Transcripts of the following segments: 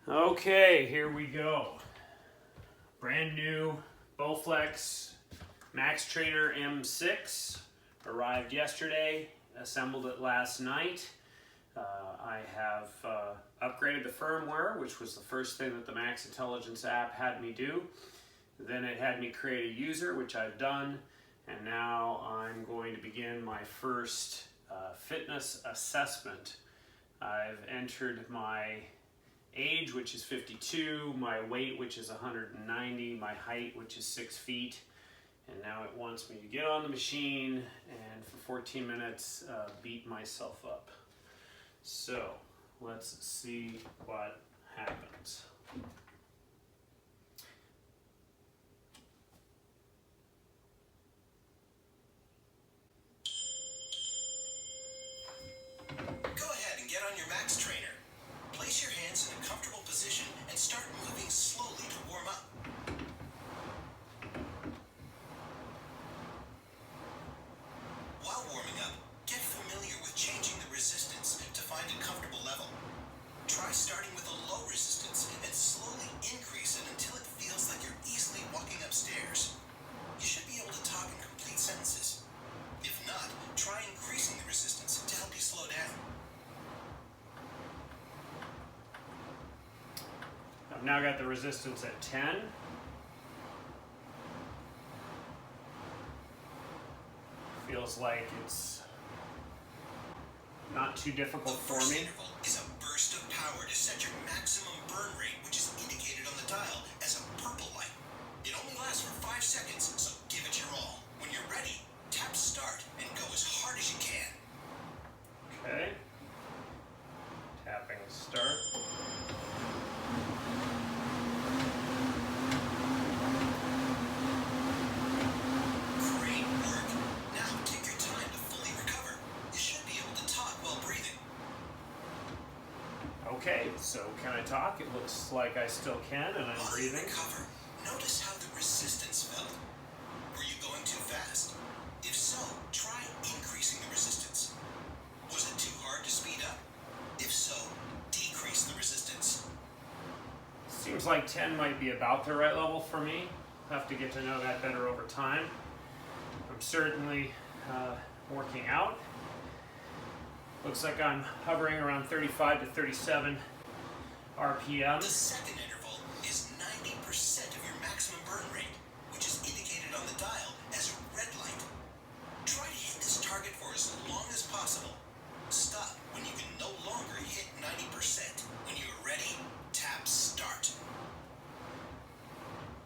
Okay, here we go. Brand new Bowflex Max Trainer M6. Arrived yesterday, assembled it last night. I have upgraded the firmware, which was the first thing that the Max Intelligence app had me do. Then it had me create a user, which I've done. And now I'm going to begin my first fitness assessment. I've entered my age, which is 52, my weight, which is 190, my height, which is 6 feet. And now it wants me to get on the machine and for 14 minutes beat myself up. So let's see what happens. Go ahead and get on your Max Trainer. Place your hands in a comfortable position and start moving slowly to warm up. While warming up, get familiar with changing the resistance to find a comfortable level. Try starting with a low resistance and slowly increase it until it feels like you're easily walking upstairs. You should be able to talk in complete sentences. If not, try increasing the resistance to help you slow down. I've now got the resistance at 10. Feels like it's not too difficult for me. The first interval is a burst of power to set your maximum burn rate, which is indicated on the dial as a purple light. It only lasts for 5 seconds, so give it your all. When you're ready, tap start and go as hard as you can. Okay. Tapping start. Great work. Now take your time to fully recover. You should be able to talk while breathing. Okay, so can I talk? It looks like I still can, and I'm While you breathing. recover, notice how the resistance felt. Were you going too fast? If so, try increasing the resistance. Was it too hard to speed up? If so, decrease the resistance. Seems like 10 might be about the right level for me. Have to get to know that better over time. I'm certainly working out. Looks like I'm hovering around 35 to 37 RPM. The second interval is 90% of your maximum burn rate, which is indicated on the dial as a red light. Try to hit this target for as long as possible. Stop when you can no longer hit 90%. When you are ready, tap start.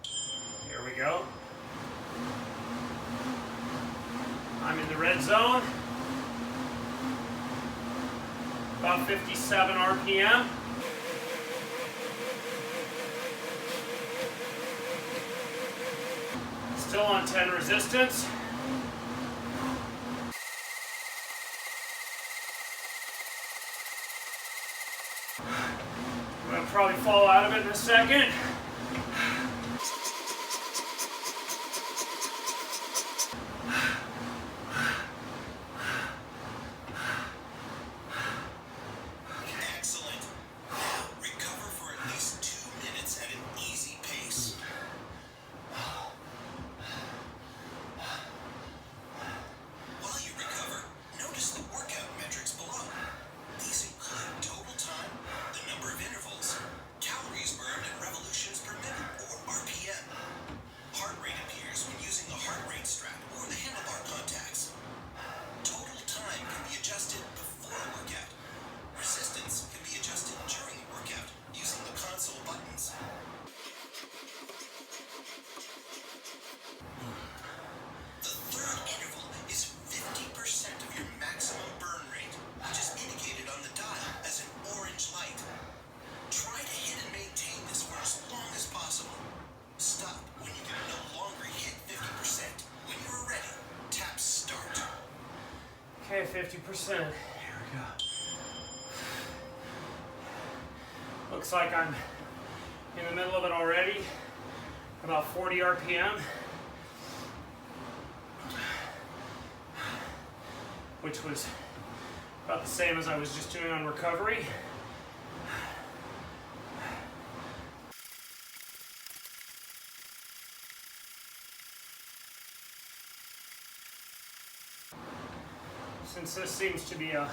Here we go. I'm in the red zone. About 57 RPM. Still on 10 resistance. I'm gonna probably fall out of it in a second. Excellent. Now recover for at least 2 minutes at an easy pace. While you recover, notice the workout metrics below. These include total time, the number of intervals, calories burned and revolutions per minute, or RPM. Heart rate appears when using the heart rate strap or the handlebar contacts. Total time can be adjusted before a workout. Resistance can be adjusted during the workout using the console buttons. The third interval is 50% of your maximum burn rate, which is indicated on the dial as an orange light. Try to hit and maintain this for as long as possible. Stop when you can no longer hit 50%. When you are ready, tap start. Okay, 50%. Here we go. Looks like I'm in the middle of it already. About 40 RPM. Which was about the same as I was just doing on recovery. since this seems to be a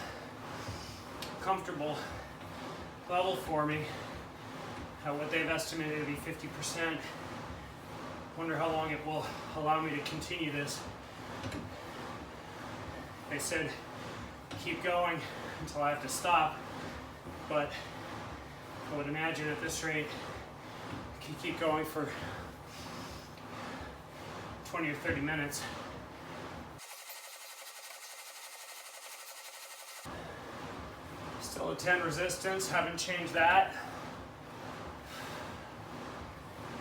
comfortable level for me, what they've estimated to be 50%, wonder how long it will allow me to continue this. They said keep going until I have to stop, but I would imagine at this rate I can keep going for 20 or 30 minutes. Still a 10 resistance, haven't changed that.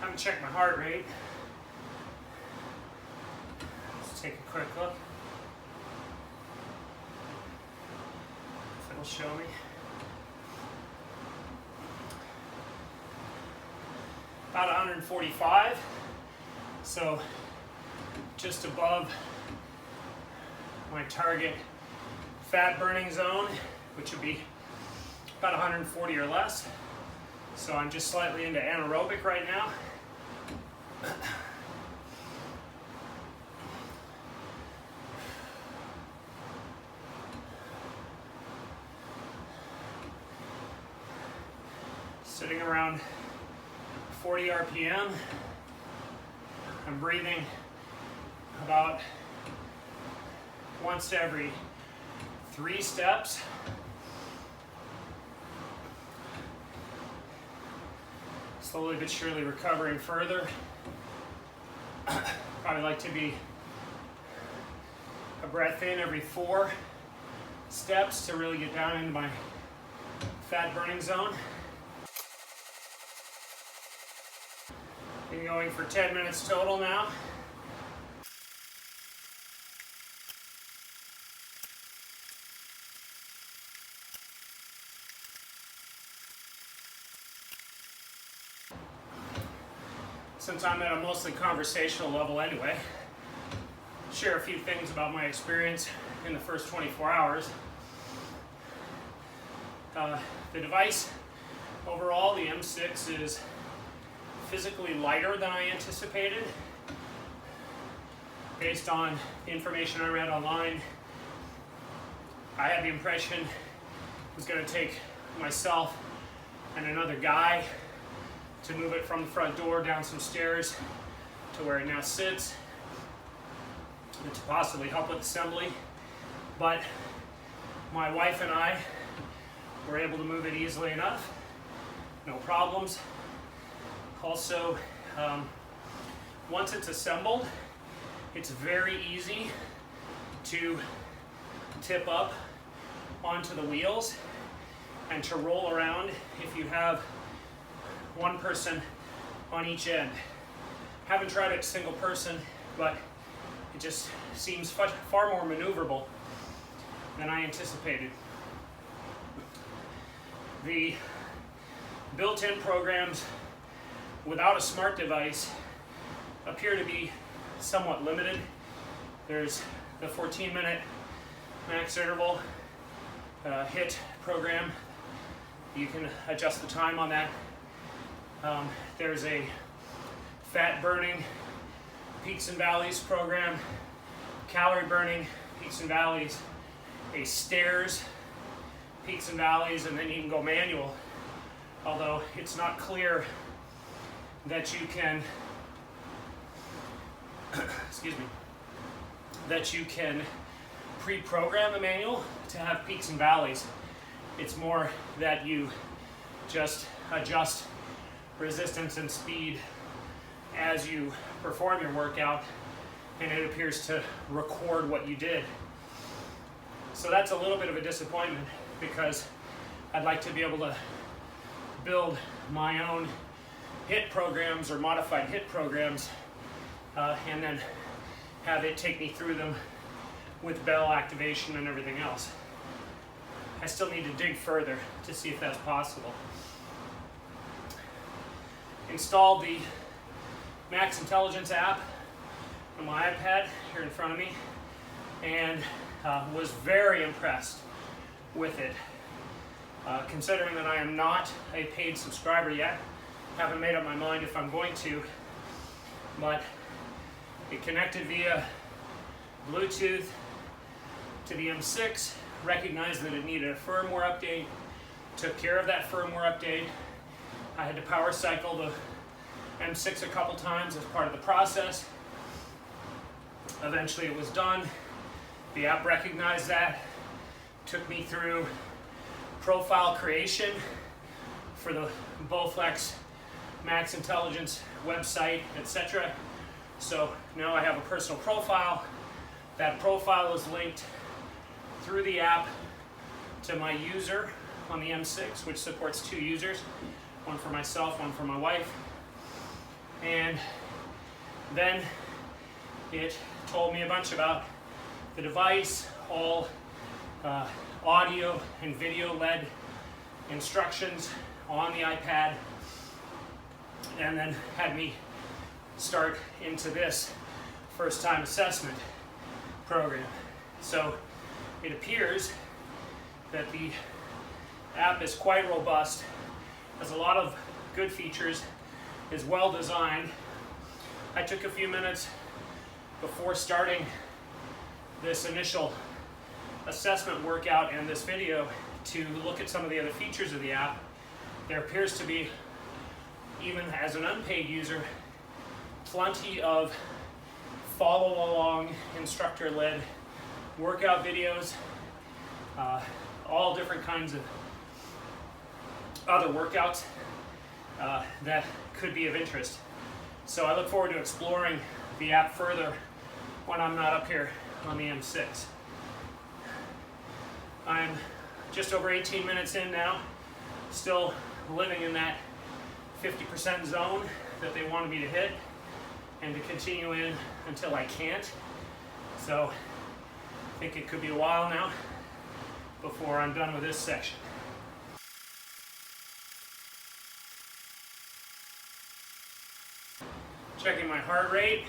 Haven't checked my heart rate. Let's take a quick look. If it'll show me. About 145, so just above my target fat burning zone, which would be about 140 or less. So I'm just slightly into anaerobic right now. Sitting around 40 RPM. I'm breathing about once every 3 steps. Slowly but surely recovering further. Probably like to be a breath in every 4 steps to really get down into my fat burning zone. Been going for 10 minutes total now. Since I'm at a mostly conversational level anyway, share a few things about my experience in the first 24 hours. The device, overall, the M6 is physically lighter than I anticipated. Based on the information I read online, I had the impression it was going to take myself and another guy to move it from the front door down some stairs to where it now sits, and to possibly help with assembly. But my wife and I were able to move it easily enough, no problems. Also, once it's assembled, it's very easy to tip up onto the wheels and to roll around if you have one person on each end. Haven't tried it single person, but it just seems far more maneuverable than I anticipated. The built-in programs without a smart device appear to be somewhat limited. There's the 14-minute max interval HIT program. You can adjust the time on that. There's a fat burning peaks and valleys program, calorie burning peaks and valleys, a stairs peaks and valleys, and then you can go manual. Although it's not clear that you can, excuse me, that you can pre-program the manual to have peaks and valleys. It's more that you just adjust resistance and speed as you perform your workout, and it appears to record what you did. So that's a little bit of a disappointment, because I'd like to be able to build my own HIT programs or modified HIT programs and then have it take me through them with bell activation and everything else. I still need to dig further to see if that's possible. Installed the Max Intelligence app on my iPad here in front of me, and was very impressed with it. Considering that I am not a paid subscriber yet, haven't made up my mind if I'm going to, but it connected via Bluetooth to the M6, recognized that it needed a firmware update, took care of that firmware update. I had to power cycle the M6 a couple times as part of the process. Eventually it was done. The app recognized that, took me through profile creation for the Bowflex Max Intelligence website, etc. So now I have a personal profile. That profile is linked through the app to my user on the M6, which supports 2 users, one for myself, one for my wife. And then it told me a bunch about the device, all audio and video led instructions on the iPad, and then had me start into this first time assessment program. So it appears that the app is quite robust, has a lot of good features, is well designed. I took a few minutes before starting this initial assessment workout and this video to look at some of the other features of the app. There appears to be, even as an unpaid user, plenty of follow-along instructor-led workout videos, all different kinds of other workouts that could be of interest. So I look forward to exploring the app further when I'm not up here on the M6. I'm just over 18 minutes in now, still living in that 50% zone that they wanted me to hit and to continue in until I can't. So I think it could be a while now before I'm done with this section. Checking my heart rate.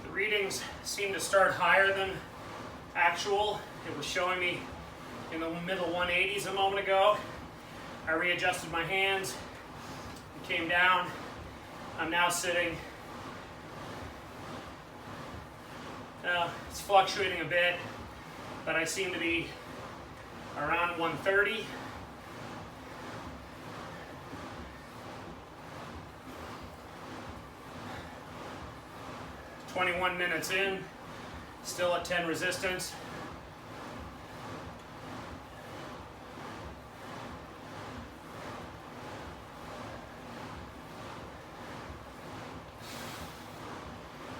The readings seem to start higher than actual. It was showing me in the middle 180s a moment ago. I readjusted my hands, it came down. I'm now sitting, it's fluctuating a bit, but I seem to be around 130. "21 minutes in, still at 10 resistance.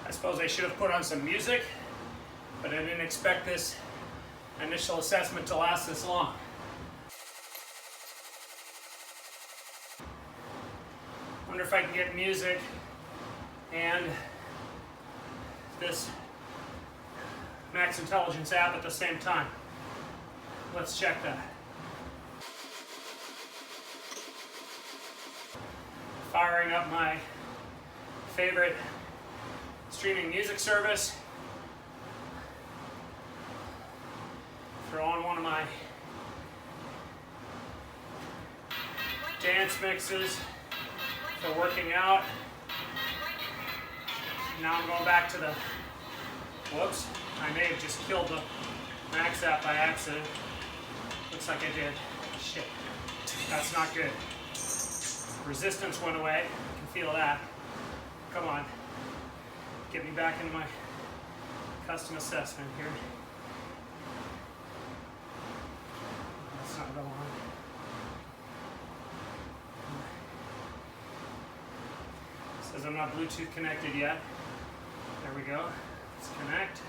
I suppose I should have put on some music, but I didn't expect this initial assessment to last this long. Wonder if I can get music and this Max Intelligence app at the same time. Let's check that. Firing up my favorite streaming music service. Throw on one of my dance mixes for working out. Now I'm going back to the, whoops, I may have just killed the Max app by accident. Looks like I did. Shit, that's not good. Resistance went away, I can feel that. Come on, get me back into my custom assessment here. That's not going on. It says I'm not Bluetooth connected yet. There we go. Let's connect.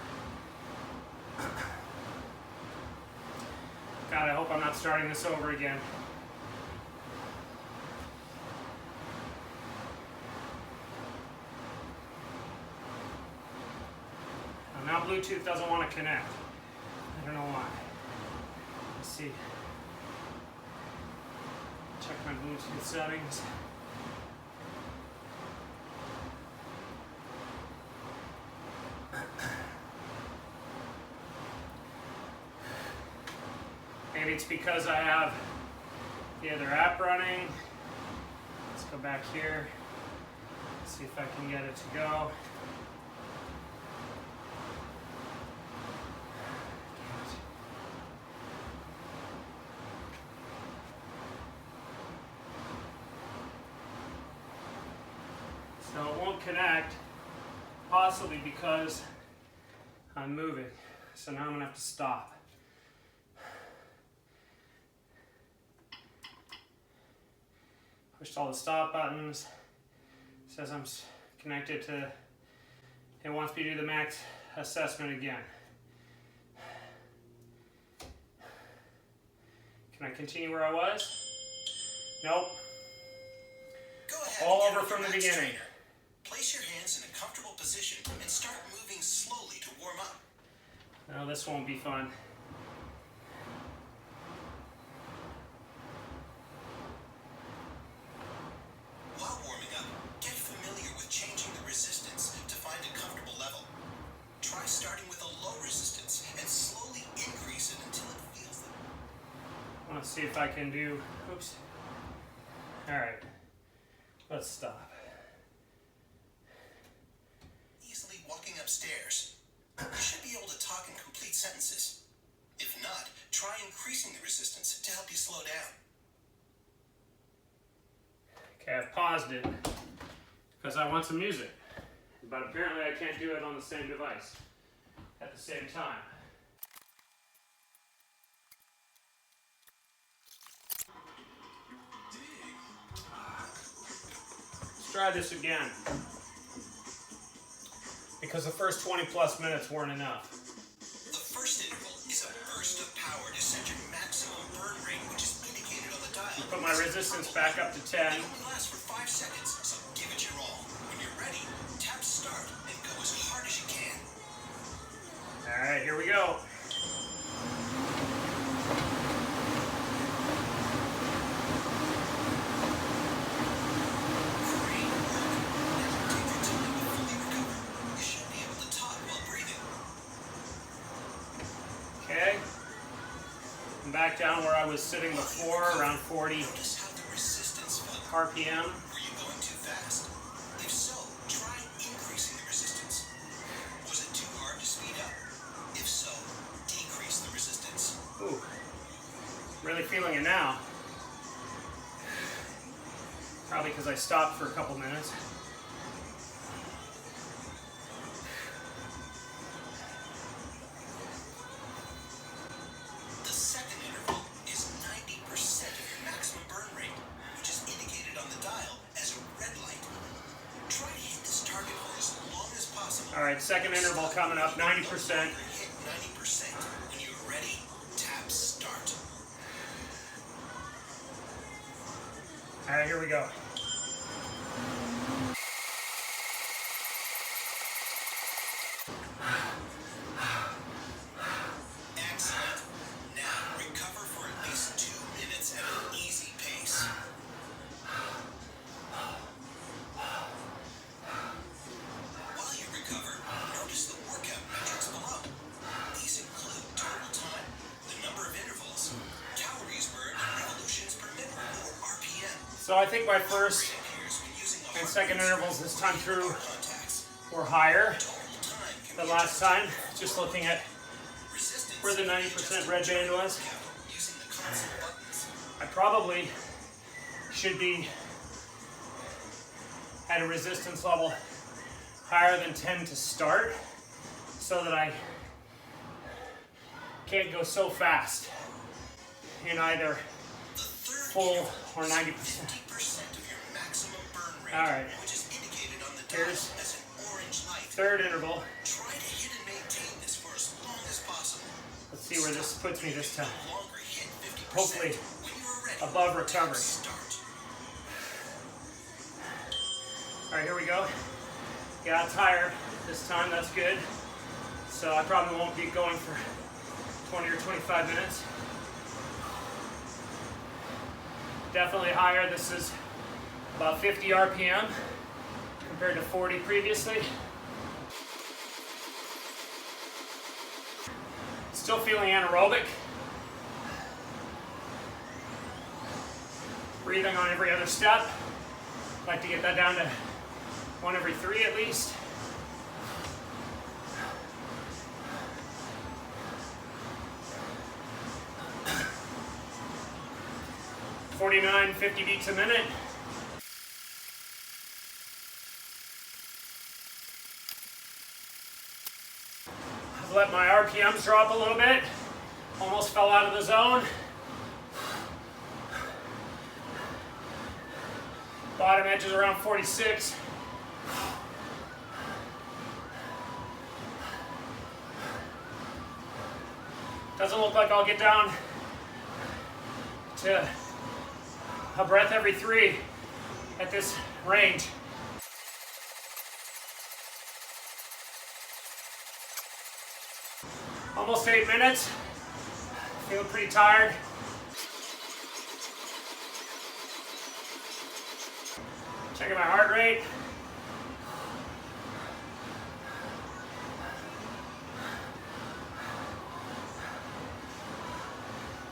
God, I hope I'm not starting this over again. Now Bluetooth doesn't want to connect. I don't know why. Let's see. Check my Bluetooth settings. Maybe it's because I have the other app running. Let's go back here, see if I can get it to go. So it won't connect, possibly because I'm moving. So now I'm gonna have to stop. Pushed all the stop buttons. It says I'm connected to, it wants me to do the max assessment again. Can I continue where I was? Nope. Go ahead. All over from the beginning. Trainer. Place your hands in a comfortable position and start moving slowly to warm up. No, this won't be fun. While warming up, get familiar with changing the resistance to find a comfortable level. Try starting with a low resistance and slowly increase it until it feels the... I want to see if I can do, oops. All right, let's stop. Easily walking upstairs. You should be able to talk in complete sentences. If not, try increasing the resistance to help you slow down. Okay, I've paused it because I want some music, but apparently I can't do it on the same device at the same time. Let's try this again, because the first 20 plus minutes weren't enough. The first interval is a burst of power to set your maximum burn rate, which is indicated on the dial. Put my resistance back up to 10. It only lasts for 5 seconds, so give it your all. When you're ready, tap start and go as hard as you can. All right, here we go. Great work. Now take your time to fully recover. You should be able to talk while breathing. Okay. I'm back down where I was sitting before, around 40 Notice how the resistance felt. RPM. Were you going too fast? If so, try increasing the resistance. Was it too hard to speed up? If so, decrease the resistance. Ooh, really feeling it now. Probably because I stopped for a couple minutes. The second interval is 90% of your maximum burn rate, which is indicated on the dial as a red light. Try to hit this target for as long as possible. All right, second interval coming up, 90%. Hit 90%. When you're ready, tap start. All right, here we go. Excellent. Now recover for at least 2 minutes at an easy pace. While you recover, notice the workout metrics below. These include total time, the number of intervals, calories burned, and revolutions per minute, or RPM. So I think my first Appears when using a and heart second rate intervals this time through contacts. were higher Total time can than be last time. Just looking at resistance where the can be 90% adjusted red to band was. workout using the console buttons. I probably should be at a resistance level higher than 10 to start, so that I can't go so fast in either The third full interval or is 90%. 50% of your maximum burn rate, All right. which is indicated on the dial Here's as an orange light. third interval. Try to hit and maintain this for as long as possible. Let's see where this puts me this time. No longer hit 50%. Hopefully When you are ready, above recovery. start. All right, here we go. Got higher this time, that's good. So I probably won't be going for 20 or 25 minutes. Definitely higher. This is about 50 RPM compared to 40 previously. Still feeling anaerobic. breathing on every other step. I'd like to get that down to 1 every 3 at least. (49, 50 beats a minute). I've let my RPMs drop a little bit. Almost fell out of the zone. Bottom edge is around 46. Doesn't look like I'll get down to a breath every 3 at this range. Almost 8 minutes. Feeling pretty tired. Checking my heart rate.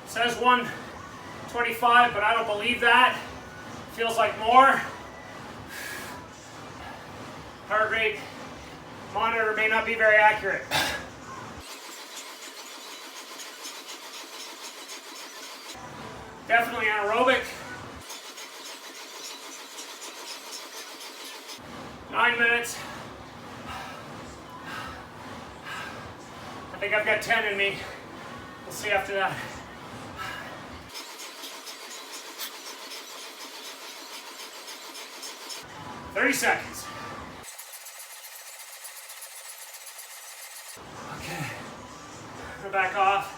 It says 125, but I don't believe that. Feels like more. Heart rate monitor may not be very accurate. Definitely anaerobic. 9 minutes. I think I've got 10 in me. We'll see after that. "30 seconds. Okay. We're back off.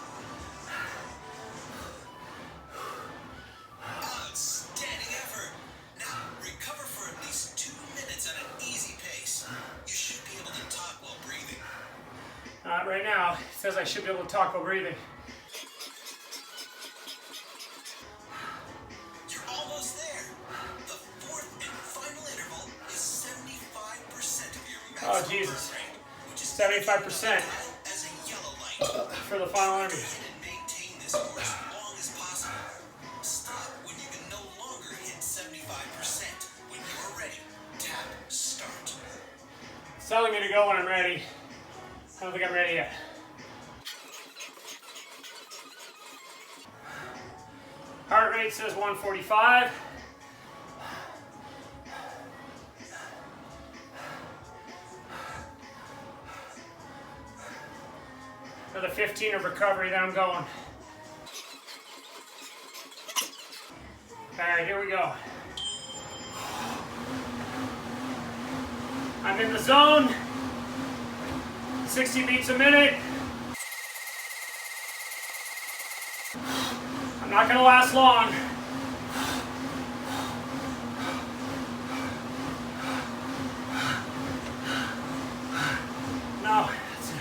Outstanding effort. Now, recover for at least 2 minutes at an easy pace. You should be able to talk while breathing. Not right now. It says I should be able to talk while breathing. You're almost there. The 4th and final interval is 75% of your maximum Oh, Jesus. burn rate, which is 75% as a yellow light. for the final interview. And maintain this for as long as possible. Stop when you can no longer hit 75%. When you're ready, tap start. It's telling me to go when I'm ready. I don't think I'm ready yet. Heart rate says 145. Another 15 of recovery, then I'm going. Alright, here we go. I'm in the zone. 60 beats a minute. I'm not gonna last long. No, that's it.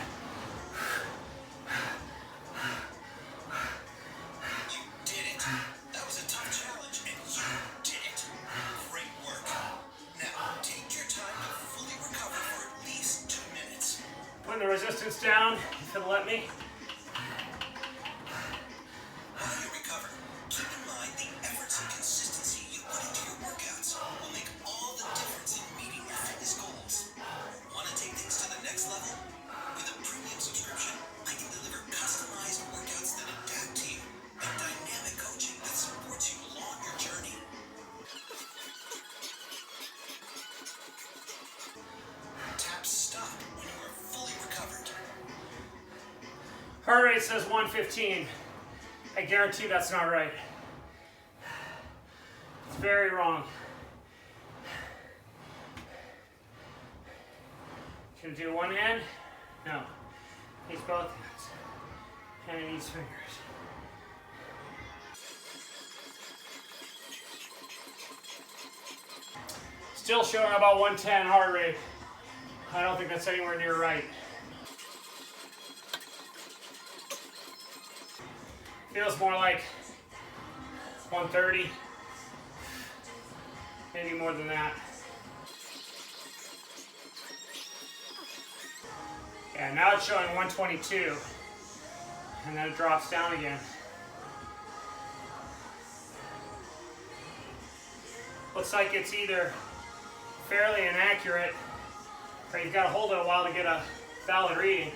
You did it. That was a tough challenge, and you did it. Great work. Now, take your time to fully recover for at least 2 minutes. Putting the resistance down, if it'll let me. While you recover, keep in mind the efforts and consistency you put into your workouts will make all the difference in meeting your fitness goals. Want to take things to the next level? With a premium subscription, I can deliver customized workouts that adapt to you and dynamic coaching that supports you along your journey. Tap stop when you are fully recovered. Heart rate says 115. I guarantee that's not right. It's very wrong. Can I do one hand? No. Needs both hands. And it needs fingers. Still showing about 110 heart rate. I don't think that's anywhere near right. Feels more like 130, maybe more than that. Yeah, now it's showing 122, and then it drops down again. looks like it's either fairly inaccurate or you've got to hold it a while to get a valid reading.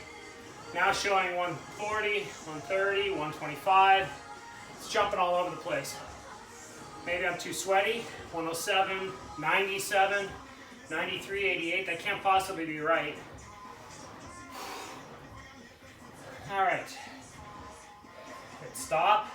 Now showing 140, 130, 125. It's jumping all over the place. Maybe I'm too sweaty. 107, 97, 93, 88. That can't possibly be right. All right. Hit stop.